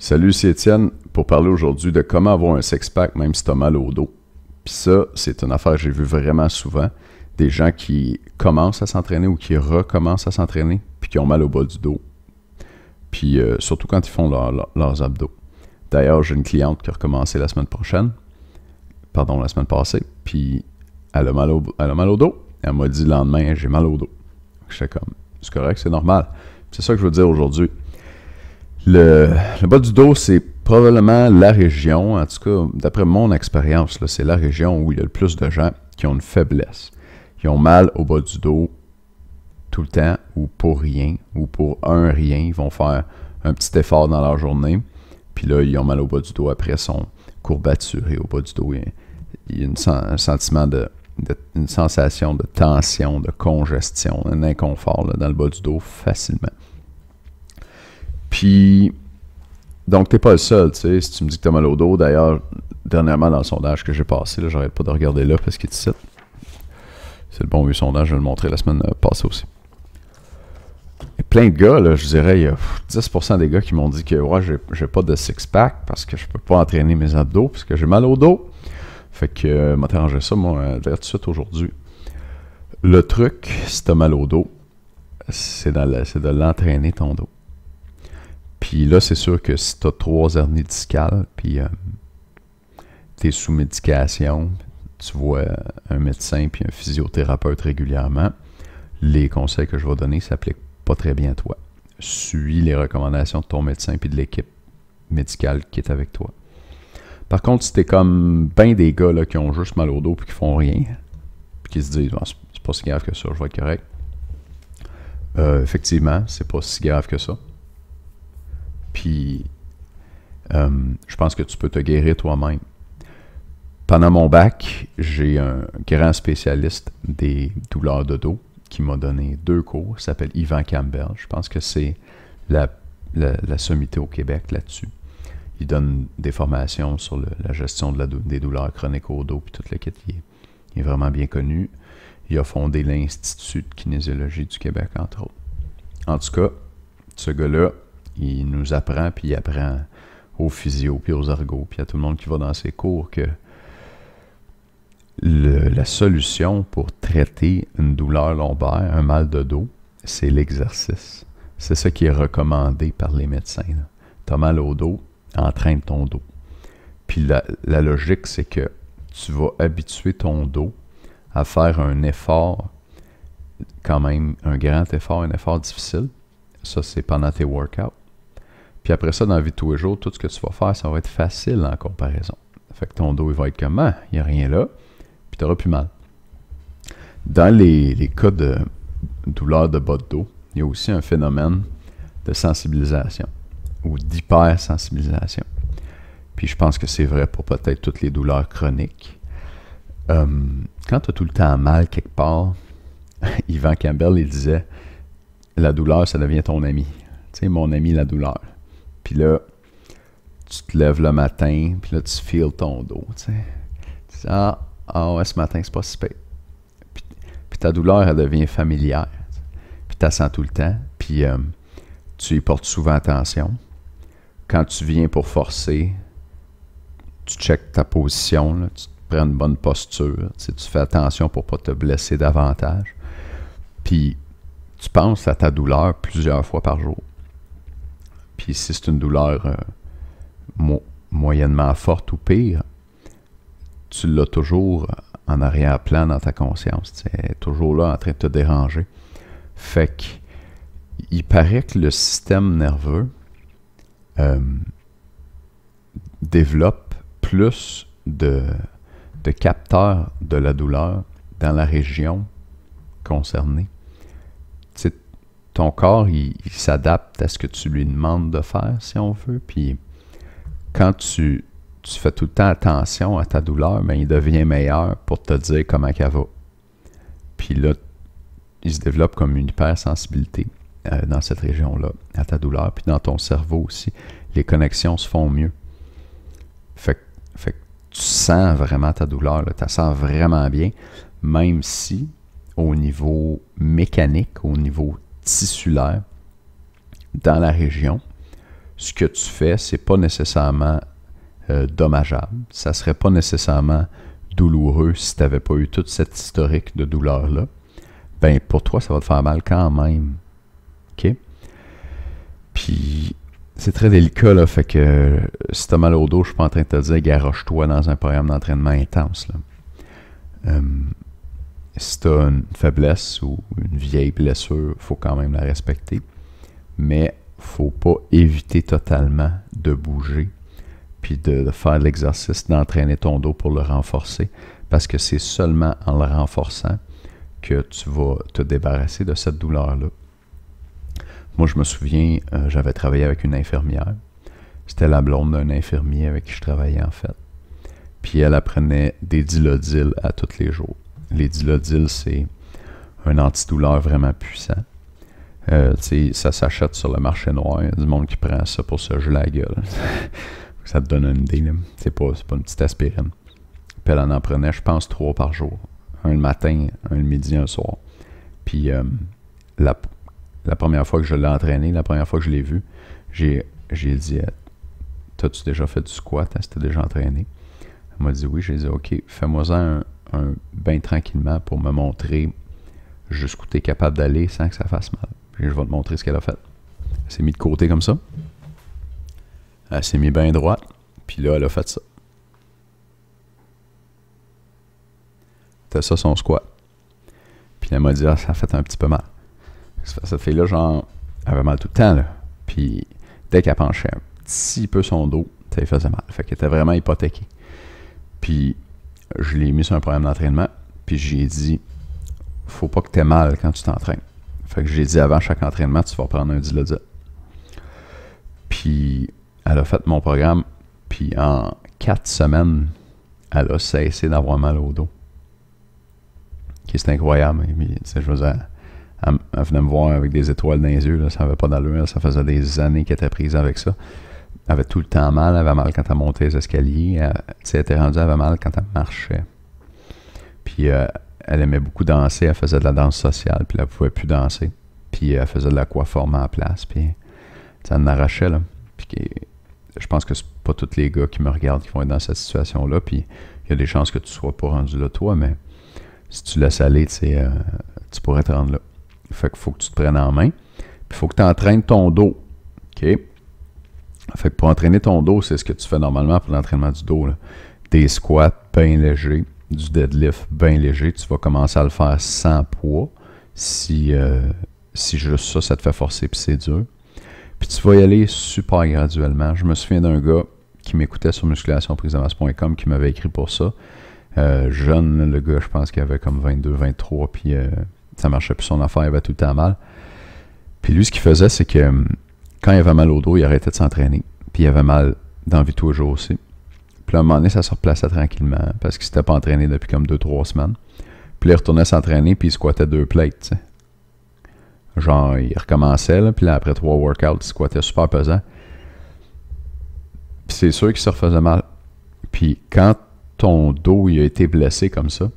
Salut, c'est Étienne pour parler aujourd'hui de comment avoir un six-pack même si tu as mal au dos. Puis ça, c'est une affaire que j'ai vu vraiment souvent. Des gens qui commencent à s'entraîner ou qui recommencent à s'entraîner puis qui ont mal au bas du dos. Puis surtout quand ils font leurs abdos. D'ailleurs, j'ai une cliente qui a recommencé la semaine passée. Puis elle a mal au dos. Elle m'a dit le lendemain, j'ai mal au dos. J'étais comme, c'est correct, c'est normal. C'est ça que je veux dire aujourd'hui. Le bas du dos, c'est probablement la région, en tout cas, d'après mon expérience, là, c'est la région où il y a le plus de gens qui ont une faiblesse. Qui ont mal au bas du dos tout le temps, ou pour rien, ou pour un rien. Ils vont faire un petit effort dans leur journée, puis là, ils ont mal au bas du dos après, sont courbaturés au bas du dos. Il y a un sentiment une sensation de tension, de congestion, un inconfort là, dans le bas du dos facilement. Puis, donc, t'es pas le seul, tu sais, si tu me dis que t'as mal au dos. D'ailleurs, dernièrement, dans le sondage que j'ai passé, là, j'arrête pas de regarder là parce qu'il est ici. C'est le bon vieux sondage, je vais le montrer la semaine passée aussi. Il y a plein de gars, là, je dirais, il y a 10% des gars qui m'ont dit que ouais, j'ai pas de six-pack parce que je peux pas entraîner mes abdos parce que j'ai mal au dos. Fait que, m'a arrangé ça, moi, tout de suite aujourd'hui. Le truc, si t'as mal au dos, c'est de l'entraîner ton dos. Puis là, c'est sûr que si tu as 3 hernies discales, puis tu es sous médication, tu vois un médecin puis un physiothérapeute régulièrement, les conseils que je vais donner ne s'appliquent pas très bien à toi. Suis les recommandations de ton médecin puis de l'équipe médicale qui est avec toi. Par contre, si tu es comme ben des gars là, qui ont juste mal au dos puis qui font rien, puis qui se disent bon, c'est pas si grave que ça, je vais être correct. Effectivement, c'est pas si grave que ça. Puis, je pense que tu peux te guérir toi-même. Pendant mon bac, j'ai un grand spécialiste des douleurs de dos qui m'a donné 2 cours. Il s'appelle Yvan Campbell. Je pense que c'est la sommité au Québec là-dessus. Il donne des formations sur la gestion des douleurs chroniques au dos, puis toute la kit. Il est vraiment bien connu. Il a fondé l'Institut de kinésiologie du Québec, entre autres. En tout cas, ce gars-là, il nous apprend, puis il apprend aux physios, puis aux ergos, puis à tout le monde qui va dans ses cours que la solution pour traiter une douleur lombaire, un mal de dos, c'est l'exercice. C'est ça qui est recommandé par les médecins. Tu as mal au dos, entraîne ton dos. Puis la logique, c'est que tu vas habituer ton dos à faire un effort, quand même un grand effort, un effort difficile. Ça, c'est pendant tes workouts. Puis après ça, dans la vie de tous les jours, tout ce que tu vas faire, ça va être facile en comparaison. Fait que ton dos, il va être comme, il n'y a rien là, puis tu n'auras plus mal. Dans les cas de douleur de bas de dos, il y a aussi un phénomène de sensibilisation ou d'hypersensibilisation. Puis je pense que c'est vrai pour peut-être toutes les douleurs chroniques. Quand tu as tout le temps mal quelque part, Yvan Campbell, il disait, la douleur, ça devient ton ami. Tu sais, mon ami, la douleur. Puis là, tu te lèves le matin, puis là, tu feels ton dos, tu sais. Tu dis, ouais, ce matin, c'est pas si pire. Puis ta douleur, elle devient familière. Puis tu la sens tout le temps, puis tu y portes souvent attention. Quand tu viens pour forcer, tu checkes ta position, là, tu te prends une bonne posture, tu fais attention pour pas te blesser davantage. Puis tu penses à ta douleur plusieurs fois par jour. Puis si c'est une douleur moyennement forte ou pire, tu l'as toujours en arrière-plan dans ta conscience. Tu es toujours là en train de te déranger. Fait qu'il paraît que le système nerveux développe plus de capteurs de la douleur dans la région concernée. Tu sais, ton corps, il s'adapte à ce que tu lui demandes de faire, si on veut. Puis quand tu fais tout le temps attention à ta douleur, ben, il devient meilleur pour te dire comment elle va. Puis là, il se développe comme une hypersensibilité dans cette région-là, à ta douleur. Puis dans ton cerveau aussi, les connexions se font mieux. Fait que tu sens vraiment ta douleur, tu la sens vraiment bien, même si au niveau mécanique, au niveau tissulaire, dans la région, ce que tu fais, c'est pas nécessairement dommageable. Ça serait pas nécessairement douloureux si tu n'avais pas eu toute cette historique de douleur-là. Ben, pour toi, ça va te faire mal quand même. OK? Puis, c'est très délicat, là. Fait que si tu as mal au dos, je suis pas en train de te dire garoche-toi dans un programme d'entraînement intense, là. Si tu as une faiblesse ou une vieille blessure, il faut quand même la respecter. Mais faut pas éviter totalement de bouger puis de faire l'exercice d'entraîner ton dos pour le renforcer, parce que c'est seulement en le renforçant que tu vas te débarrasser de cette douleur-là. Moi, je me souviens, j'avais travaillé avec une infirmière. C'était la blonde d'un infirmier avec qui je travaillais, en fait. Puis elle apprenait des Dilodyl à tous les jours. Les Dilodyl, c'est un antidouleur vraiment puissant. Ça s'achète sur le marché noir. Il y a du monde qui prend ça pour se geler la gueule. Ça te donne une idée, là. C'est pas une petite aspirine. Puis elle en prenait, je pense, 3 par jour. Un le matin, un le midi, un le soir. Puis la première fois que je l'ai entraîné, la première fois que je l'ai vu, j'ai dit t'as-tu déjà fait du squat? T'as déjà entraîné? Elle m'a dit oui. J'ai dit OK, fais-moi-en un bain tranquillement pour me montrer jusqu'où tu es capable d'aller sans que ça fasse mal. Puis je vais te montrer ce qu'elle a fait. Elle s'est mise de côté comme ça. Elle s'est mise bien droite. Puis là, elle a fait ça. C'était ça son squat. Puis elle m'a dit, ça a fait un petit peu mal. Cette fille-là, genre, elle avait mal tout le temps, là. Puis dès qu'elle penchait un petit peu son dos, ça lui faisait mal. Fait qu'elle était vraiment hypothéquée. Puis je l'ai mis sur un programme d'entraînement. Puis j'ai dit, faut pas que tu aies mal quand tu t'entraînes. Fait que j'ai dit, avant chaque entraînement, tu vas prendre un Dilodyl. Puis elle a fait mon programme. Puis en 4 semaines, elle a cessé d'avoir mal au dos. C'est incroyable. Je veux dire, elle venait me voir avec des étoiles dans les yeux. Là, ça n'avait pas d'allure. Ça faisait des années qu'elle était prise avec ça. Elle avait tout le temps mal. Elle avait mal quand elle montait les escaliers. Elle était rendue, elle avait mal quand elle marchait. Puis elle aimait beaucoup danser. Elle faisait de la danse sociale. Puis elle ne pouvait plus danser. Puis elle faisait de l'aquaforme en place. Puis ça en arrachait. Là. Puis je pense que c'est pas tous les gars qui me regardent qui vont être dans cette situation-là. Puis il y a des chances que tu ne sois pas rendu là, toi. Mais si tu laisses aller, tu pourrais te rendre là. Fait qu'il faut que tu te prennes en main. Puis il faut que tu entraînes ton dos. OK? Fait que pour entraîner ton dos, c'est ce que tu fais normalement pour l'entraînement du dos. Là. Des squats bien légers, du deadlift bien léger. Tu vas commencer à le faire sans poids. Si juste ça te fait forcer puis c'est dur. Puis tu vas y aller super graduellement. Je me souviens d'un gars qui m'écoutait sur musculationprisemasse.com qui m'avait écrit pour ça. Jeune, le gars, je pense qu'il avait comme 22, 23, puis ça marchait plus son affaire, il avait tout le temps mal. Puis lui, ce qu'il faisait, c'est que quand il avait mal au dos, il arrêtait de s'entraîner. Puis il avait mal dans la vie de tous les jours aussi. Puis là, à un moment donné, ça se replaçait tranquillement, parce qu'il s'était pas entraîné depuis comme 2-3 semaines. Puis là, il retournait s'entraîner, puis il squattait 2 plates, tu sais. Genre, il recommençait, là, puis là, après 3 workouts, il squattait super pesant. Puis c'est sûr qu'il se refaisait mal. Puis quand ton dos il a été blessé comme ça,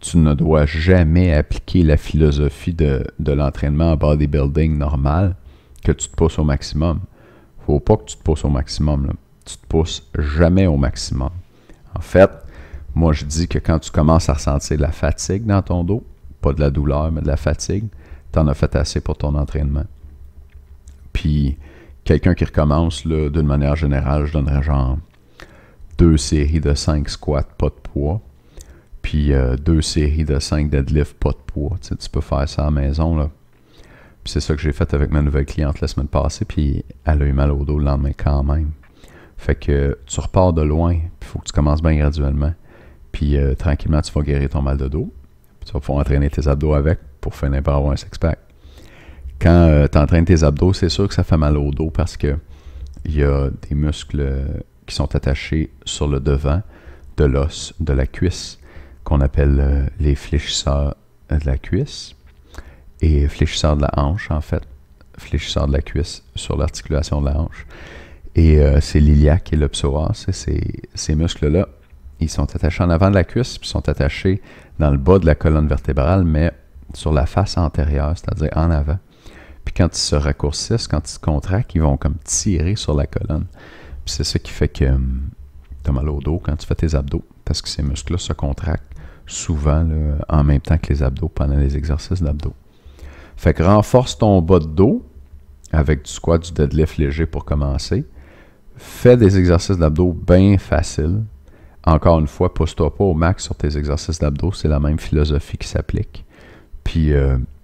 tu ne dois jamais appliquer la philosophie de l'entraînement en bodybuilding normal, que tu te pousses au maximum. Faut pas que tu te pousses au maximum. Là. Tu te pousses jamais au maximum. En fait, moi je dis que quand tu commences à ressentir de la fatigue dans ton dos, pas de la douleur, mais de la fatigue, tu en as fait assez pour ton entraînement. Puis, quelqu'un qui recommence, là, d'une manière générale, je donnerais genre 2 séries de 5 squats, pas de poids. Puis 2 séries de 5 deadlifts, pas de poids. Tu sais, tu peux faire ça à la maison, là. Puis c'est ça que j'ai fait avec ma nouvelle cliente la semaine passée, puis elle a eu mal au dos le lendemain quand même. Fait que tu repars de loin, puis il faut que tu commences bien graduellement. Puis tranquillement, tu vas guérir ton mal de dos. Puis tu vas pouvoir entraîner tes abdos avec pour finir par avoir un six-pack. Quand tu entraînes tes abdos, c'est sûr que ça fait mal au dos parce que il y a des muscles qui sont attachés sur le devant de l'os de la cuisse qu'on appelle les fléchisseurs de la cuisse et fléchisseurs de la hanche, en fait. Fléchisseurs de la cuisse sur l'articulation de la hanche. Et c'est l'iliaque et le psoas. Ces muscles-là, ils sont attachés en avant de la cuisse, puis sont attachés dans le bas de la colonne vertébrale, mais sur la face antérieure, c'est-à-dire en avant. Puis quand ils se raccourcissent, quand ils se contractent, ils vont comme tirer sur la colonne. Puis c'est ça qui fait que tu as mal au dos quand tu fais tes abdos, parce que ces muscles-là se contractent souvent là, en même temps que les abdos pendant les exercices d'abdos. Fait que renforce ton bas de dos avec du squat, du deadlift léger pour commencer. Fais des exercices d'abdos bien faciles. Encore une fois, pousse-toi pas au max sur tes exercices d'abdos. C'est la même philosophie qui s'applique. Puis,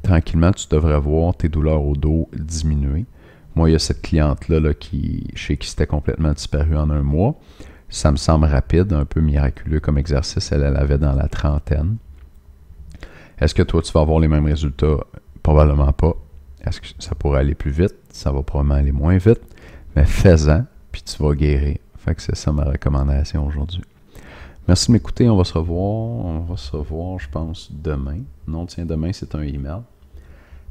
tranquillement, tu devrais voir tes douleurs au dos diminuer. Moi, il y a cette cliente-là là, chez qui c'était complètement disparu en un mois. Ça me semble rapide, un peu miraculeux comme exercice. Elle avait dans la trentaine. Est-ce que toi, tu vas avoir les mêmes résultats? Probablement pas. Est-ce que ça pourrait aller plus vite? Ça va probablement aller moins vite. Mais fais-en, puis tu vas guérir. Fait que c'est ça ma recommandation aujourd'hui. Merci de m'écouter. On va se revoir. On va se revoir, je pense, demain. Non, tiens, demain, c'est un email.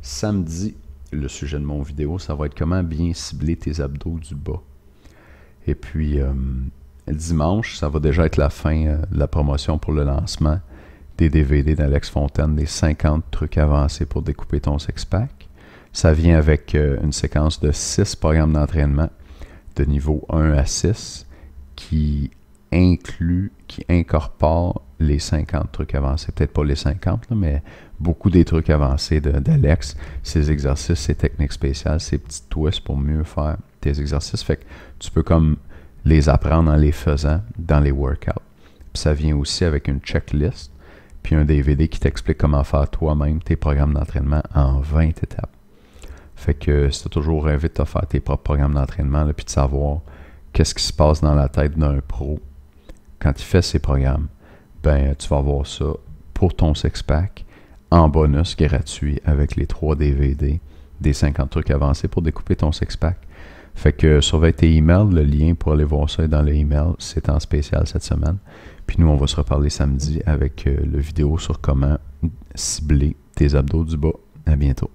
Samedi, le sujet de mon vidéo, ça va être comment bien cibler tes abdos du bas. Et puis, dimanche, ça va déjà être la fin de la promotion pour le lancement des DVD d'Alex Fontaine, des 50 trucs avancés pour découper ton six-pack. Ça vient avec une séquence de 6 programmes d'entraînement de niveau 1 à 6 qui incorpore les 50 trucs avancés. Peut-être pas les 50, là, mais beaucoup des trucs avancés d'Alex, ses exercices, ses techniques spéciales, ses petits twists pour mieux faire tes exercices. Fait que tu peux comme les apprendre en les faisant dans les workouts. Puis ça vient aussi avec une checklist, puis un DVD qui t'explique comment faire toi-même tes programmes d'entraînement en 20 étapes. Fait que si tu as toujours rêvé de te faire tes propres programmes d'entraînement, puis de savoir qu'est-ce qui se passe dans la tête d'un pro quand il fait ses programmes, ben tu vas avoir ça pour ton six-pack en bonus gratuit avec les 3 DVD des 50 trucs avancés pour découper ton six-pack. Fait que surveille tes emails, le lien pour aller voir ça est dans le email, c'est en spécial cette semaine. Puis nous, on va se reparler samedi avec le vidéo sur comment cibler tes abdos du bas. À bientôt.